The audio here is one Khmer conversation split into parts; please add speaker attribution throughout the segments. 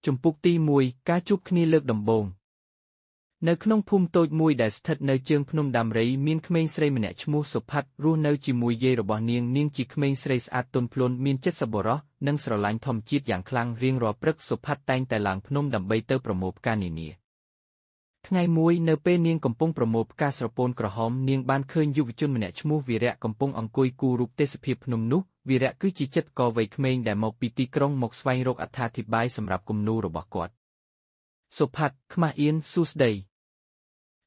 Speaker 1: ជំពូកទី1ការជួបគ្នាលើកដំបូងនៅក្នុងភូមិតូចមួយដែលស្ថិតនៅជើងភ្នំដាំរៃមានក្មេងស្រីម្នាក់ឈ្មោះសុផាត់រស់នៅជាមួយយាយរបស់នាងជាក្មេងស្រីស្អាតទន់ភ្លន់មានចិត្តសប្បុរសនិងស្រឡាញ់ធម្មជាតិយ៉ាងខ្លាំងរៀងរាល់ព្រឹកសុផាត់តែងតែឡើងភ្នំដើម្បីទៅប្រមូលផ្កានានាថ្ងៃមួយនៅពេលនាងកំពុងប្រមូលផ្កាស្រពោនក្រហមនាងបានឃើញយុវជនម្នាក់ឈ្មោះវីរៈកំពុងអង្គុយគូររូបទេសភាពភ្នំនោះវីរៈគឺជាចិត្តកវ័យក្មេងដែលមកពីទីក្រុងមកស្វែងរកអត្ថាធិប្បាយសម្រាប់គំនូររបស់គាត់សុផាត់ខ្មាស់អៀនសួស្ដី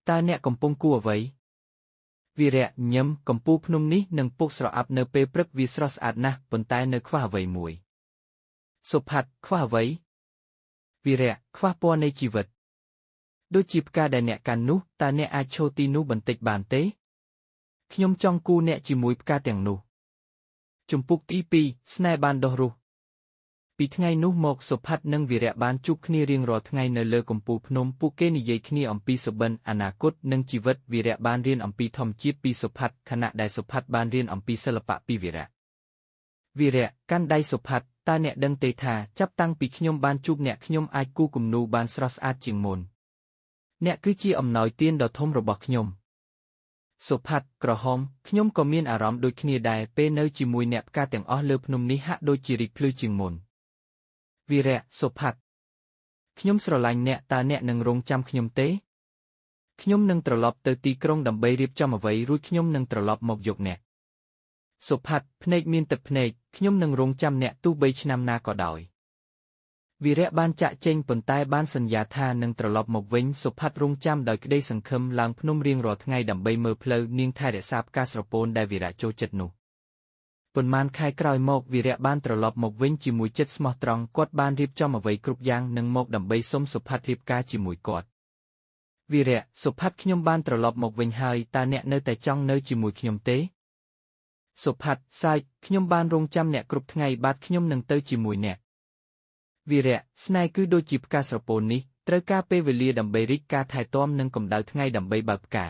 Speaker 1: តើអ្នកកំពុងគូអ្វីវីរៈញឹមកំពូលភ្នំនេះនឹងពុកស្រអាប់នៅពេលព្រឹកវាស្រស់ស្អាតណាស់ប៉ុន្តែនៅខ្វះអ្វីមួយសុផាត់ខ្វះអ្វីវីរៈខ្វះពណ៌នៃជីវិតដូចជាផ្កាដែលអ្នកកាន់នោះតើអ្នកអាចឈរទីនោះបន្តិចបានទេខ្ញុំចង់គូអ្នកជាមួយផ្កាទាំងនោះជំពូកទី2ស្នេហ៍បានដុះរុះពីថ្ងៃនោះមកសុផាត់និងវីរៈបានជួបគ្នារៀងរាល់ថ្ងៃនៅលើកំពូលភ្នំពួកគេនិយាយគ្នាអំពីសុបិនអនាគតនិងជីវិតវីរៈបានរៀនអំពីធម្មជាតិពីសុផាត់ខណៈដែលសុផាត់បានរៀនអំពីសិល្បៈពីវីរៈកាន់ដៃសុផាត់តើអ្នកដឹងទេថាចាប់តាំងពីខ្ញុំបានជួបអ្នកខ្ញុំអាចគូគំនូរបានស្រស់ស្អាតជាងមុនអ្នកគឺជាអំណោយទានដ៏ធំរបស់ខ្ញុំសុផាត់ក្រហមខ្ញុំក៏មានអារម្មណ៍ដូចគ្នាដែរពេលនៅជាមួយអ្នកផ្កាទាំងអស់លើភ្នំនេះហាក់ដូចជារីកភ្លឺជាងមុនវីរៈសុផាត់ខ្ញុំស្រឡាញ់អ្នកតើអ្នកនឹងរងចាំខ្ញុំទេខ្ញុំនឹងត្រឡប់ទៅទីក្រុងដើម្បីរៀបចំអ្វីរួចខ្ញុំនឹងត្រឡប់មកយកអ្នកសុផាត់ភ្នែកមានទឹកភ្នែកខ្ញុំនឹងរងចាំអ្នកទោះបីឆ្នាំណាក៏ដោយវីរៈបានចាក់ចេញប៉ុន្តែបានសន្យាថានឹងត្រឡប់មកវិញសុផាត់រងចាំដោយក្តីសង្ឃឹមឡើងភ្នំរៀងរាល់ថ្ងៃដើម្បីមើលផ្លូវនាងថែរក្សាផ្កាស្រពោនដែលវីរៈចូលចិត្តនោះប៉ុន្មានខែក្រោយមកវីរៈបានត្រឡប់មកវិញជាមួយចិត្តស្មោះត្រង់គាត់បានរៀបចំអ្វីគ្រប់យ៉ាងនិងមកដើម្បីសុំសុផាត់រៀបការជាមួយគាត់វីរៈសុផាត់ខ្ញុំបានត្រឡប់មកវិញហើយតើអ្នកនៅតែចង់នៅជាមួយខ្ញុំទេសុផាត់សាច់ខ្ញុំបានរងចាំអ្នកគ្រប់ថ្ងៃបាទខ្ញុំនឹងទៅជាមួយអ្នកវីរៈស្នេហ៍គឺដូចជាផ្កាស្រពោននេះត្រូវការពេលវេលាដើម្បីរីកការថែទាំនិងកម្ដៅថ្ងៃដើម្បីបើកផ្កា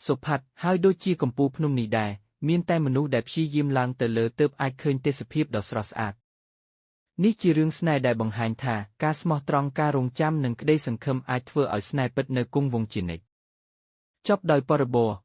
Speaker 1: សុផាត់ហើយដូចជាកំពូលភ្នំនេះដែរមានតែមនុស្សដែលព្យាយាមឡើងទៅលើទើបអាចឃើញទេសភាពដ៏ស្រស់ស្អាតនេះជារឿងស្នេហ៍ដែលបង្ហាញថាការស្មោះត្រង់ការរងចាំនិងក្តីសង្ឃឹមអាចធ្វើឲ្យស្នេហ៍ពិតនៅគង់វង្សជានិច្ចចប់ដោយបរិបូរណ៍